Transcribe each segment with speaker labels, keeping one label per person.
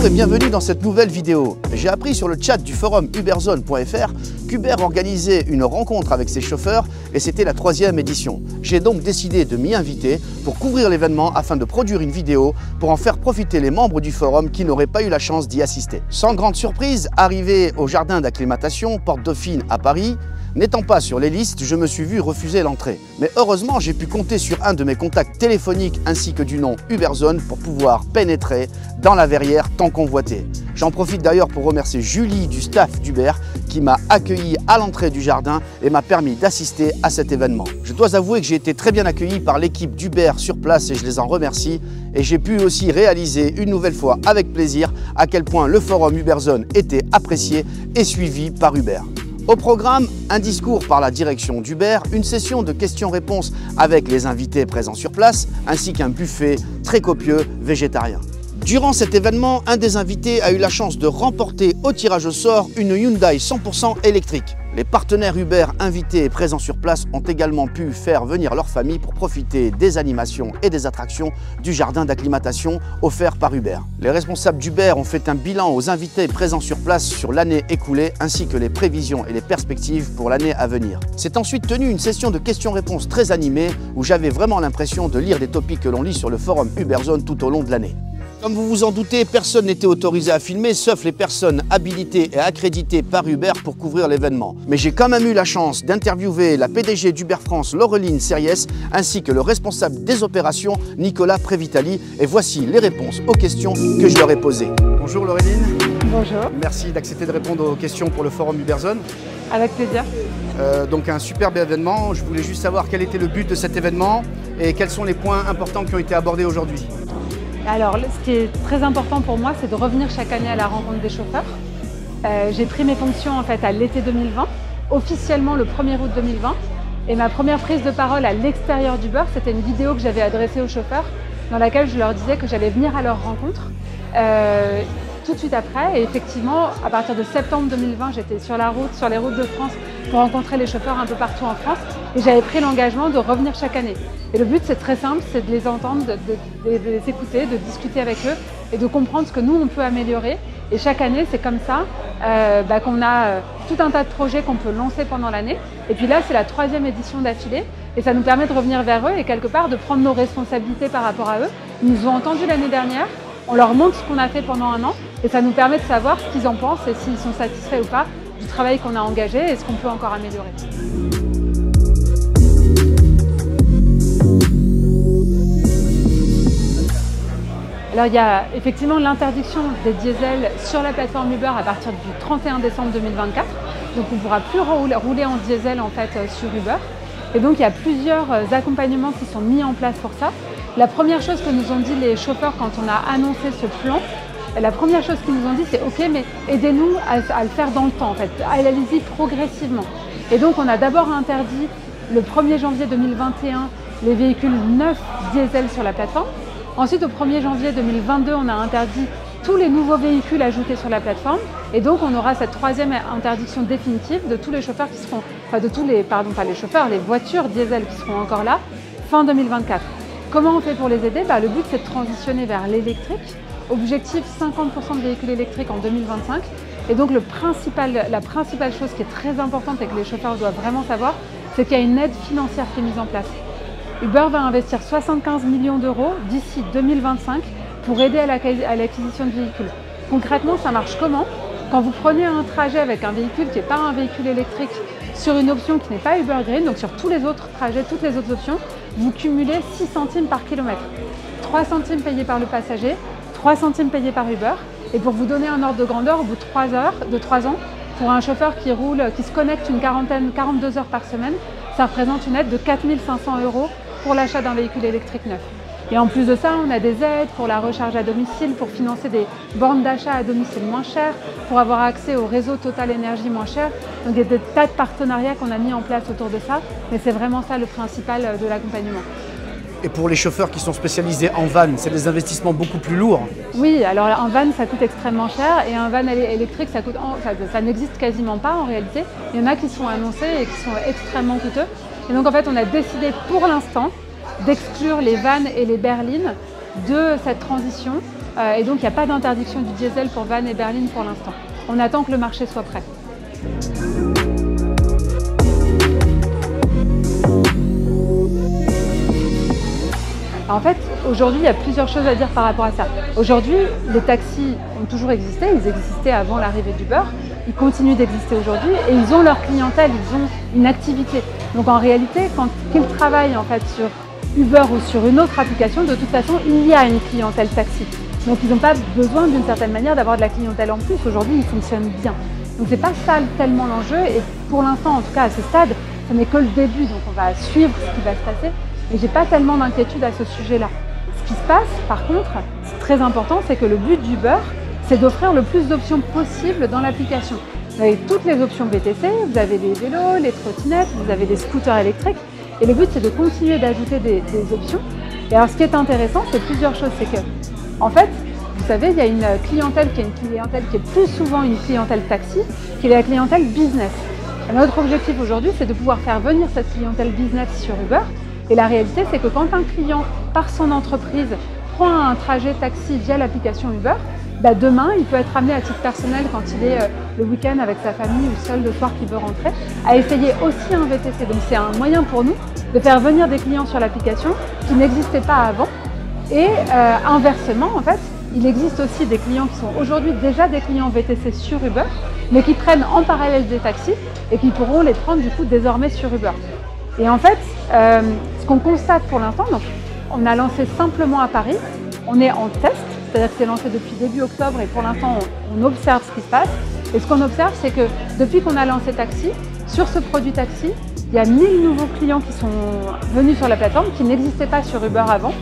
Speaker 1: et bienvenue dans cette nouvelle vidéo. J'ai appris sur le chat du forum uberzone.fr qu'Uber organisait une rencontre avec ses chauffeurs et c'était la 3e édition. J'ai donc décidé de m'y inviter pour couvrir l'événement afin de produire une vidéo pour en faire profiter les membres du forum qui n'auraient pas eu la chance d'y assister. Sans grande surprise, arrivé au jardin d'acclimatation Porte Dauphine à Paris, n'étant pas sur les listes, je me suis vu refuser l'entrée. Mais heureusement, j'ai pu compter sur un de mes contacts téléphoniques ainsi que du nom Uberzone pour pouvoir pénétrer dans la verrière tant convoitée. J'en profite d'ailleurs pour remercier Julie du staff d'Uber qui m'a accueilli à l'entrée du jardin et m'a permis d'assister à cet événement. Je dois avouer que j'ai été très bien accueilli par l'équipe d'Uber sur place et je les en remercie. Et j'ai pu aussi réaliser une nouvelle fois avec plaisir à quel point le forum Uberzone était apprécié et suivi par Uber. Au programme, un discours par la direction d'Uber, une session de questions-réponses avec les invités présents sur place, ainsi qu'un buffet très copieux végétarien. Durant cet événement, un des invités a eu la chance de remporter au tirage au sort une Hyundai 100% électrique. Les partenaires Uber invités et présents sur place ont également pu faire venir leur famille pour profiter des animations et des attractions du jardin d'acclimatation offert par Uber. Les responsables d'Uber ont fait un bilan aux invités présents sur place sur l'année écoulée ainsi que les prévisions et les perspectives pour l'année à venir. C'est ensuite tenu une session de questions-réponses très animée où j'avais vraiment l'impression de lire des topics que l'on lit sur le forum Uberzone tout au long de l'année. Comme vous vous en doutez, personne n'était autorisé à filmer, sauf les personnes habilitées et accréditées par Uber pour couvrir l'événement. Mais j'ai quand même eu la chance d'interviewer la PDG d'Uber France, Laureline Series, ainsi que le responsable des opérations, Nicolas Prévitali. Et voici les réponses aux questions que je leur ai posées. Bonjour Laureline.
Speaker 2: Bonjour.
Speaker 1: Merci d'accepter de répondre aux questions pour le forum Uberzone.
Speaker 2: Avec plaisir.
Speaker 1: Donc un superbe événement. Je voulais juste savoir quel était le but de cet événement et quels sont les points importants qui ont été abordés aujourd'hui.
Speaker 2: Alors, ce qui est très important pour moi, c'est de revenir chaque année à la rencontre des chauffeurs. J'ai pris mes fonctions en fait à l'été 2020, officiellement le 1er août 2020. Et ma première prise de parole à l'extérieur d'Uber, c'était une vidéo que j'avais adressée aux chauffeurs, dans laquelle je leur disais que j'allais venir à leur rencontre tout de suite après. Et effectivement, à partir de septembre 2020, j'étais sur la route, sur les routes de France, pour rencontrer les chauffeurs un peu partout en France. Et j'avais pris l'engagement de revenir chaque année. Et le but, c'est très simple, c'est de les entendre, de les écouter, de discuter avec eux et de comprendre ce que nous, on peut améliorer. Et chaque année, c'est comme ça qu'on a tout un tas de projets qu'on peut lancer pendant l'année. Et puis là, c'est la 3e édition d'affilée. Et ça nous permet de revenir vers eux et quelque part de prendre nos responsabilités par rapport à eux. Ils nous ont entendus l'année dernière. On leur montre ce qu'on a fait pendant un an. Et ça nous permet de savoir ce qu'ils en pensent et s'ils sont satisfaits ou pas du travail qu'on a engagé et ce qu'on peut encore améliorer. Alors il y a effectivement l'interdiction des diesels sur la plateforme Uber à partir du 31 décembre 2024. Donc on ne pourra plus rouler en diesel en fait sur Uber. Et donc il y a plusieurs accompagnements qui sont mis en place pour ça. La première chose que nous ont dit les chauffeurs quand on a annoncé ce plan, la première chose qu'ils nous ont dit, c'est OK, mais aidez-nous à le faire dans le temps, en fait. Allez-y progressivement. Et donc, on a d'abord interdit le 1er janvier 2021 les véhicules neufs diesel sur la plateforme. Ensuite, au 1er janvier 2022, on a interdit tous les nouveaux véhicules ajoutés sur la plateforme. Et donc, on aura cette 3e interdiction définitive de tous les chauffeurs qui seront, enfin de tous les, pardon, pas les chauffeurs, les voitures diesel qui seront encore là, fin 2024. Comment on fait pour les aider? Le but, c'est de transitionner vers l'électrique. Objectif 50% de véhicules électriques en 2025. Et donc la principale chose qui est très importante et que les chauffeurs doivent vraiment savoir, c'est qu'il y a une aide financière qui est mise en place. Uber va investir 75 millions d'euros d'ici 2025 pour aider à l'acquisition de véhicules. Concrètement, ça marche comment? Quand vous prenez un trajet avec un véhicule qui n'est pas un véhicule électrique sur une option qui n'est pas Uber Green, donc sur tous les autres trajets, toutes les autres options, vous cumulez 6 centimes par kilomètre. 3 centimes payés par le passager, 3 centimes payés par Uber. Et pour vous donner un ordre de grandeur, au bout de 3 ans, pour un chauffeur qui se connecte 42 heures par semaine, ça représente une aide de 4 500 € pour l'achat d'un véhicule électrique neuf. Et en plus de ça, on a des aides pour la recharge à domicile, pour financer des bornes d'achat à domicile moins chères, pour avoir accès au réseau Total Énergie moins cher. Donc il y a des tas de partenariats qu'on a mis en place autour de ça, mais c'est vraiment ça le principal de l'accompagnement.
Speaker 1: Et pour les chauffeurs qui sont spécialisés en van, c'est des investissements beaucoup plus lourds.
Speaker 2: Oui, alors un van ça coûte extrêmement cher et un van électrique ça n'existe quasiment pas en réalité. Il y en a qui sont annoncés et qui sont extrêmement coûteux. Et donc en fait on a décidé pour l'instant d'exclure les vannes et les berlines de cette transition et donc il n'y a pas d'interdiction du diesel pour Van et Berlin pour l'instant. On attend que le marché soit prêt. En fait, aujourd'hui, il y a plusieurs choses à dire par rapport à ça. Aujourd'hui, les taxis ont toujours existé, ils existaient avant l'arrivée d'Uber, ils continuent d'exister aujourd'hui et ils ont leur clientèle, ils ont une activité. Donc en réalité, quand ils travaillent en fait sur Uber ou sur une autre application, de toute façon, il y a une clientèle taxi. Donc ils n'ont pas besoin d'une certaine manière d'avoir de la clientèle en plus. Aujourd'hui, ils fonctionnent bien. Donc c'est pas ça tellement l'enjeu et pour l'instant, en tout cas à ce stade, ce n'est que le début. Donc on va suivre ce qui va se passer. Et j'ai pas tellement d'inquiétude à ce sujet-là. Ce qui se passe, par contre, c'est très important, c'est que le but d'Uber, c'est d'offrir le plus d'options possibles dans l'application. Vous avez toutes les options VTC, vous avez les vélos, les trottinettes, vous avez des scooters électriques. Et le but, c'est de continuer d'ajouter des options. Et alors, ce qui est intéressant, c'est plusieurs choses. C'est que, en fait, vous savez, il y a une clientèle qui est plus souvent une clientèle taxi, qui est la clientèle business. Et notre objectif aujourd'hui, c'est de pouvoir faire venir cette clientèle business sur Uber. Et la réalité, c'est que quand un client, par son entreprise, prend un trajet taxi via l'application Uber, demain, il peut être amené à titre personnel quand il est le week-end avec sa famille ou seul le soir qu'il veut rentrer, à essayer aussi un VTC. Donc c'est un moyen pour nous de faire venir des clients sur l'application qui n'existaient pas avant. Et inversement, en fait, il existe aussi des clients qui sont aujourd'hui déjà des clients VTC sur Uber, mais qui prennent en parallèle des taxis et qui pourront les prendre du coup désormais sur Uber. Et en fait, ce qu'on constate pour l'instant, donc on a lancé simplement à Paris, on est en test, c'est-à-dire que c'est lancé depuis début octobre et pour l'instant on observe ce qui se passe. Et ce qu'on observe, c'est que depuis qu'on a lancé Taxi, sur ce produit Taxi, il y a 1000 nouveaux clients qui sont venus sur la plateforme, qui n'existaient pas sur Uber avant,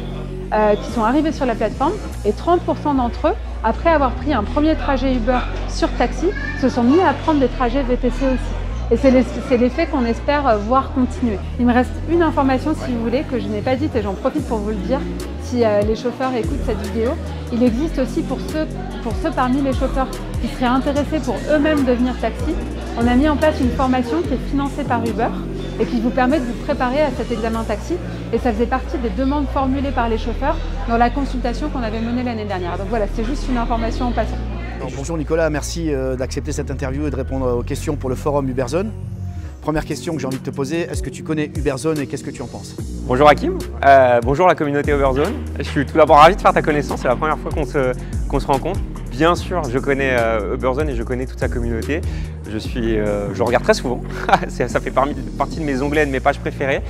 Speaker 2: qui sont arrivés sur la plateforme et 30% d'entre eux, après avoir pris un premier trajet Uber sur Taxi, se sont mis à prendre des trajets VTC aussi. Et c'est l'effet qu'on espère voir continuer. Il me reste une information, si vous voulez, que je n'ai pas dite et j'en profite pour vous le dire. Si les chauffeurs écoutent cette vidéo, il existe aussi pour ceux parmi les chauffeurs qui seraient intéressés pour eux-mêmes devenir taxi, on a mis en place une formation qui est financée par Uber et qui vous permet de vous préparer à cet examen taxi. Et ça faisait partie des demandes formulées par les chauffeurs dans la consultation qu'on avait menée l'année dernière. Donc voilà, c'est juste une information en passant.
Speaker 1: Bonjour Nicolas, merci d'accepter cette interview et de répondre aux questions pour le forum Uberzone. Première question que j'ai envie de te poser, est-ce que tu connais Uberzone et qu'est-ce que tu en penses?
Speaker 3: Bonjour Hakim, bonjour la communauté Uberzone. Je suis tout d'abord ravi de faire ta connaissance, c'est la première fois qu'on se rencontre. Bien sûr, je connais Uberzone et je connais toute sa communauté. Je regarde très souvent, ça fait partie de mes onglets et de mes pages préférées.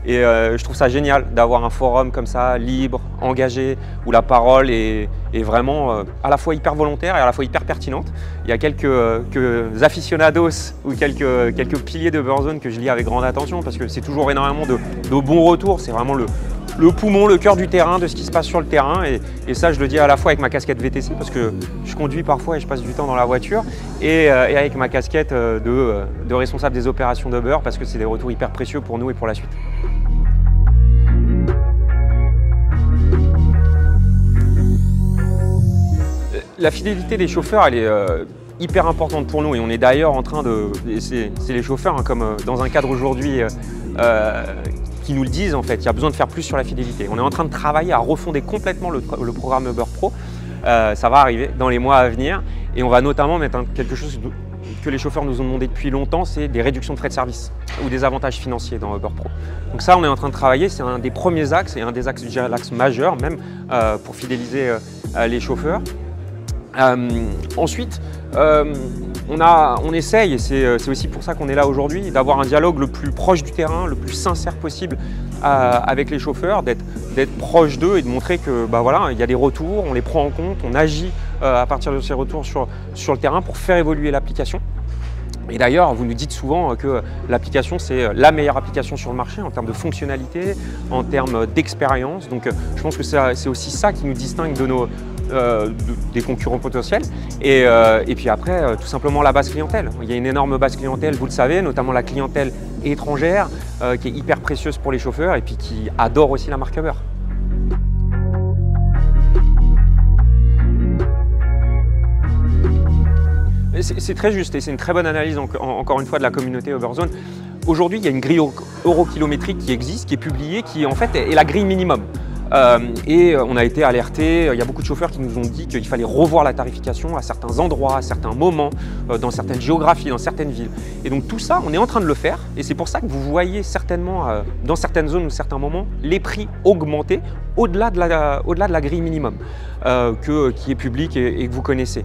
Speaker 3: Et je trouve ça génial d'avoir un forum comme ça, libre, engagé, où la parole est vraiment à la fois hyper volontaire et à la fois hyper pertinente. Il y a quelques aficionados ou quelques piliers de Uberzone que je lis avec grande attention parce que c'est toujours énormément de bons retours. C'est vraiment le poumon, le cœur du terrain, de ce qui se passe sur le terrain. Et ça, je le dis à la fois avec ma casquette VTC parce que je conduis parfois et je passe du temps dans la voiture et avec ma casquette de responsable des opérations d'Uber parce que c'est des retours hyper précieux pour nous et pour la suite. La fidélité des chauffeurs, elle est hyper importante pour nous et on est d'ailleurs en train de... C'est les chauffeurs, hein, comme dans un cadre aujourd'hui, qui nous le disent en fait, il y a besoin de faire plus sur la fidélité. On est en train de travailler à refonder complètement le programme Uber Pro. Ça va arriver dans les mois à venir et on va notamment mettre quelque chose que les chauffeurs nous ont demandé depuis longtemps, c'est des réductions de frais de service ou des avantages financiers dans Uber Pro. Donc ça, on est en train de travailler, c'est un des premiers axes et un des axes, je dirais, l'axe majeur même pour fidéliser les chauffeurs. Ensuite, on essaye, et c'est aussi pour ça qu'on est là aujourd'hui, d'avoir un dialogue le plus proche du terrain, le plus sincère possible avec les chauffeurs, d'être proche d'eux et de montrer que voilà, il y a des retours, on les prend en compte, on agit à partir de ces retours sur le terrain pour faire évoluer l'application. Et d'ailleurs, vous nous dites souvent que l'application, c'est la meilleure application sur le marché en termes de fonctionnalité, en termes d'expérience. Donc je pense que c'est aussi ça qui nous distingue des concurrents potentiels. Et puis après, tout simplement la base clientèle. Il y a une énorme base clientèle, vous le savez, notamment la clientèle étrangère, qui est hyper précieuse pour les chauffeurs et puis qui adore aussi la marque Uber. C'est très juste et c'est une très bonne analyse encore une fois de la communauté Uberzone. Aujourd'hui, il y a une grille eurokilométrique qui existe, qui est publiée, qui en fait est la grille minimum. Et on a été alertés, il y a beaucoup de chauffeurs qui nous ont dit qu'il fallait revoir la tarification à certains endroits, à certains moments, dans certaines géographies, dans certaines villes. Et donc tout ça, on est en train de le faire et c'est pour ça que vous voyez certainement dans certaines zones ou certains moments les prix augmenter au-delà de la grille minimum qui est publique et que vous connaissez.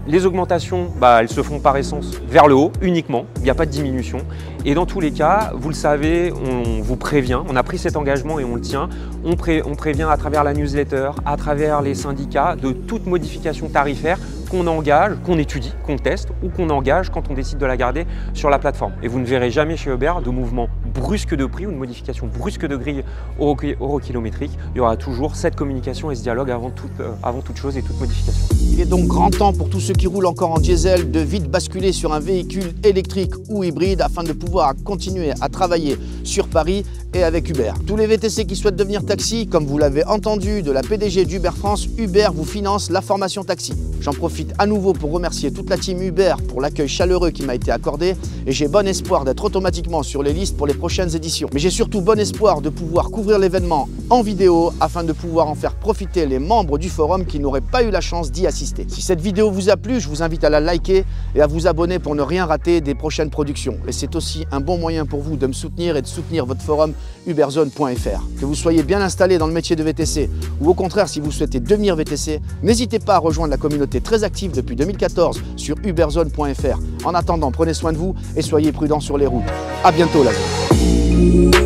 Speaker 3: Les augmentations, elles se font par essence vers le haut uniquement, il n'y a pas de diminution. Et dans tous les cas, vous le savez, on vous prévient, on a pris cet engagement et on le tient. On prévient à travers la newsletter, à travers les syndicats de toute modification tarifaire qu'on engage, qu'on étudie, qu'on teste ou qu'on engage quand on décide de la garder sur la plateforme. Et vous ne verrez jamais chez Uber de mouvement brusque de prix ou de modification brusque de grille eurokilométrique. Il y aura toujours cette communication et ce dialogue avant toute chose et toute modification.
Speaker 1: Il est donc grand temps pour tous ceux qui roulent encore en diesel de vite basculer sur un véhicule électrique ou hybride afin de pouvoir continuer à travailler sur Paris et avec Uber. Tous les VTC qui souhaitent devenir taxi, comme vous l'avez entendu de la PDG d'Uber France, Uber vous finance la formation taxi. J'en profite à nouveau pour remercier toute la team Uber pour l'accueil chaleureux qui m'a été accordé et j'ai bon espoir d'être automatiquement sur les listes pour les prochaines éditions. Mais j'ai surtout bon espoir de pouvoir couvrir l'événement en vidéo afin de pouvoir en faire profiter les membres du forum qui n'auraient pas eu la chance d'y assister. Si cette vidéo vous a plu, je vous invite à la liker et à vous abonner pour ne rien rater des prochaines productions. Et c'est aussi un bon moyen pour vous de me soutenir et de soutenir votre forum uberzone.fr. Que vous soyez bien installé dans le métier de VTC ou au contraire si vous souhaitez devenir VTC, n'hésitez pas à rejoindre la communauté très active depuis 2014 sur uberzone.fr. En attendant, prenez soin de vous et soyez prudents sur les routes. À bientôt la zone.